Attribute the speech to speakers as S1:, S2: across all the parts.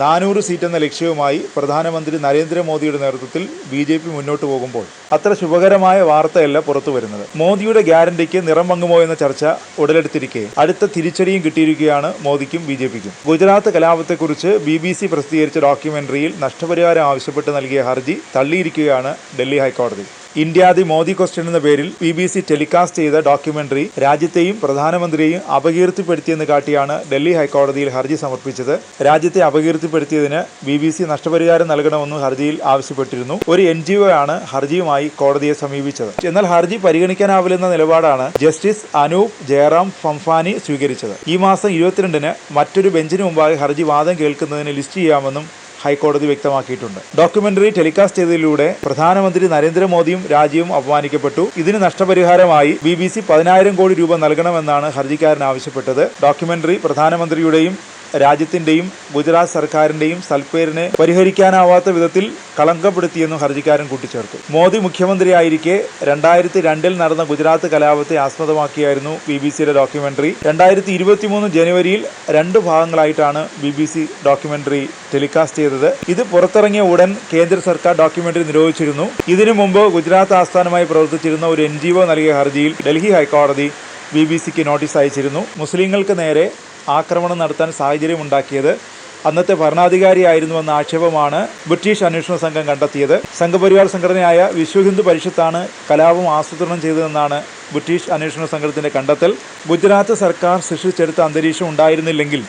S1: 400 seat എന്ന ലക്ഷ്യവുമായി പ്രധാനമന്ത്രി നരേന്ദ്രമോദിയുടെ നേതൃത്വത്തിൽ BJP മുന്നോട്ട് പോകുമ്പോൾ അത്ര ശുഭകരമായ വാർത്തയല്ല പുറത്തു വരുന്നത്. മോദിയുടെ ഗ്യാരണ്ടിക്ക് നിറം മങ്ങുമോ എന്ന ചർച്ച ഉടലെടുത്തിരിക്കെ അടുത്ത തിരിച്ചടിയും കിട്ടിയിരിക്കുകയാണ് മോദിക്കും BJPക്കും. ഗുജറാത്ത് കലാപത്തെക്കുറിച്ച് BBC പ്രസിദ്ധീകരിച്ച ഡോക്യുമെന്ററിയിൽ നഷ്ടപരിഹാരം ആവശ്യപ്പെട്ട് നൽകിയ ഹർജി തള്ളിയിരിക്കുകയാണ് ഡൽഹി ഹൈക്കോടതി. ഇന്ത്യ ദി മോദി ക്വസ്റ്റ്യൻ എന്ന പേരിൽ BBC ടെലികാസ്റ്റ് ചെയ്ത ഡോക്യുമെന്ററി രാജ്യത്തെയും പ്രധാനമന്ത്രിയെയും അപകീർത്തിപ്പെടുത്തിയെന്ന് കാട്ടിയാണ് ഡൽഹി ഹൈക്കോടതിയിൽ ഹർജി സമർപ്പിച്ചത്. രാജ്യത്തെ അപകീർത്തിപ്പെടുത്തിയതിന് BBC നഷ്ടപരിഹാരം നൽകണമെന്നും ഹർജിയിൽ ആവശ്യപ്പെട്ടിരുന്നു. ഒരു NGO ആണ് ഹർജിയുമായി കോടതിയെ സമീപിച്ചത്. എന്നാൽ ഹർജി പരിഗണിക്കാനാവില്ലെന്ന നിലപാടാണ് ജസ്റ്റിസ് അനൂപ് ജയറാം ഫംഫാനി സ്വീകരിച്ചത്. ഈ മാസം 22-ന് മറ്റൊരു ബെഞ്ചിന് മുമ്പാകെ ഹർജി വാദം കേൾക്കുന്നതിന് ലിസ്റ്റ് ചെയ്യാമെന്നും ഹൈക്കോടതി വ്യക്തമാക്കിയിട്ടുണ്ട്. ഡോക്യുമെന്ററി ടെലികാസ്റ്റ് ചെയ്തതിലൂടെ പ്രധാനമന്ത്രി നരേന്ദ്രമോദിയും രാജ്യവും അപമാനിക്കപ്പെട്ടു. ഇതിന് നഷ്ടപരിഹാരമായി BBC 10,000 കോടി രൂപ നൽകണമെന്നാണ് ഹർജിക്കാരൻ ആവശ്യപ്പെട്ടത്. ഡോക്യുമെന്ററി പ്രധാനമന്ത്രിയുടെയും രാജ്യത്തിന്റെയും ഗുജറാത്ത് സർക്കാരിന്റെയും സൽപ്പേരിനെ പരിഹരിക്കാനാവാത്ത വിധത്തിൽ കളങ്കപ്പെടുത്തിയെന്നും ഹർജിക്കാരൻ കൂട്ടിച്ചേർത്തു. മോദി മുഖ്യമന്ത്രിയായിരിക്കെ 2002-ൽ നടന്ന ഗുജറാത്ത് കലാപത്തെ ആസ്പദമാക്കിയായിരുന്നു BBCയുടെ ഡോക്യുമെന്ററി. 2023 ജനുവരിയിൽ 2 ഭാഗങ്ങളായിട്ടാണ് BBC ഡോക്യുമെന്ററി ടെലികാസ്റ്റ് ചെയ്തത്. ഇത് പുറത്തിറങ്ങിയ ഉടൻ കേന്ദ്ര സർക്കാർ ഡോക്യുമെന്ററി നിരോധിച്ചിരുന്നു. ഇതിനു മുമ്പ് ഗുജറാത്ത് ആസ്ഥാനമായി പ്രവർത്തിച്ചിരുന്ന ഒരു NGO നൽകിയ ഹർജിയിൽ ഡൽഹി ഹൈക്കോടതി BBCക്ക് നോട്ടീസ് അയച്ചിരുന്നു. മുസ്ലിങ്ങൾക്ക് നേരെ ആക്രമണം നടത്താൻ സാഹചര്യമുണ്ടാക്കിയത് അന്നത്തെ ഭരണാധികാരിയായിരുന്നുവെന്ന ആക്ഷേപമാണ് ബ്രിട്ടീഷ് അന്വേഷണ സംഘം കണ്ടെത്തിയത്. സംഘപരിവാർ സംഘടനയായ വിശ്വ ഹിന്ദു പരിഷത്താണ് കലാപം ആസൂത്രണം ചെയ്തതെന്നാണ് ബ്രിട്ടീഷ് അന്വേഷണ സംഘത്തിന്റെ കണ്ടെത്തൽ. ഗുജറാത്ത് സർക്കാർ സൃഷ്ടിച്ചെടുത്ത അന്തരീക്ഷം ഉണ്ടായിരുന്നില്ലെങ്കിൽ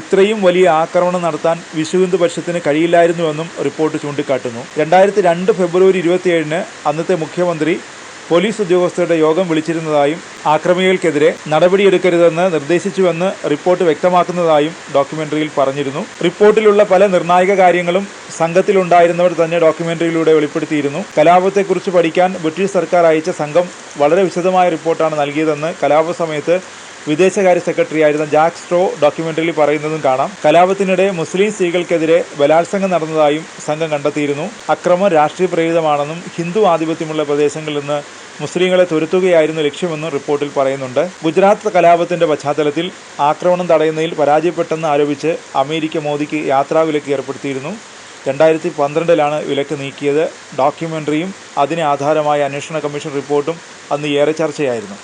S1: ഇത്രയും വലിയ ആക്രമണം നടത്താൻ വിശ്വ ഹിന്ദു പരിഷത്തിന് കഴിയില്ലായിരുന്നുവെന്നും റിപ്പോർട്ട് ചൂണ്ടിക്കാട്ടുന്നു. 2002 ഫെബ്രുവരി 27-ന് അന്നത്തെ മുഖ്യമന്ത്രി പോലീസ് ഉദ്യോഗസ്ഥരുടെ യോഗം വിളിച്ചിരുന്നതായും ആക്രമികൾക്കെതിരെ നടപടിയെടുക്കരുതെന്ന് നിർദ്ദേശിച്ചുവെന്ന് റിപ്പോർട്ട് വ്യക്തമാക്കുന്നതായും ഡോക്യുമെന്ററിയിൽ പറഞ്ഞിരുന്നു. റിപ്പോർട്ടിലുള്ള പല നിർണായക കാര്യങ്ങളും സംഘത്തിലുണ്ടായിരുന്നവർ തന്നെ ഡോക്യുമെന്ററിയിലൂടെ വെളിപ്പെടുത്തിയിരുന്നു. കലാപത്തെക്കുറിച്ച് പഠിക്കാൻ ബ്രിട്ടീഷ് സർക്കാർ അയച്ച സംഘം വളരെ വിശദമായ റിപ്പോർട്ടാണ് നൽകിയതെന്ന് കലാപ സമയത്ത് വിദേശകാര്യ സെക്രട്ടറിയായിരുന്ന ജാക്ക് സ്ട്രോ ഡോക്യുമെന്ററിയിൽ പറയുന്നതും കാണാം. കലാപത്തിനിടെ മുസ്ലിം സ്ത്രീകൾക്കെതിരെ ബലാത്സംഗം നടന്നതായും സംഘം കണ്ടെത്തിയിരുന്നു. അക്രമം രാഷ്ട്രീയ പ്രേരിതമാണെന്നും ഹിന്ദു ആധിപത്യമുള്ള പ്രദേശങ്ങളിൽ നിന്ന് മുസ്ലിങ്ങളെ തുരത്തുകയായിരുന്നു ലക്ഷ്യമെന്നും റിപ്പോർട്ടിൽ പറയുന്നുണ്ട്. ഗുജറാത്ത് കലാപത്തിന്റെ പശ്ചാത്തലത്തിൽ ആക്രമണം തടയുന്നതിൽ പരാജയപ്പെട്ടെന്ന് ആരോപിച്ച് അമേരിക്ക മോദിക്ക് യാത്രാവിലക്ക് ഏർപ്പെടുത്തിയിരുന്നു. 2012-ലാണ് വിലക്ക് നീക്കിയത്. ഡോക്യുമെന്ററിയും അതിനെ ആധാരമായ അന്വേഷണ കമ്മീഷൻ റിപ്പോർട്ടും അന്ന് ഏറെ ചർച്ചയായിരുന്നു.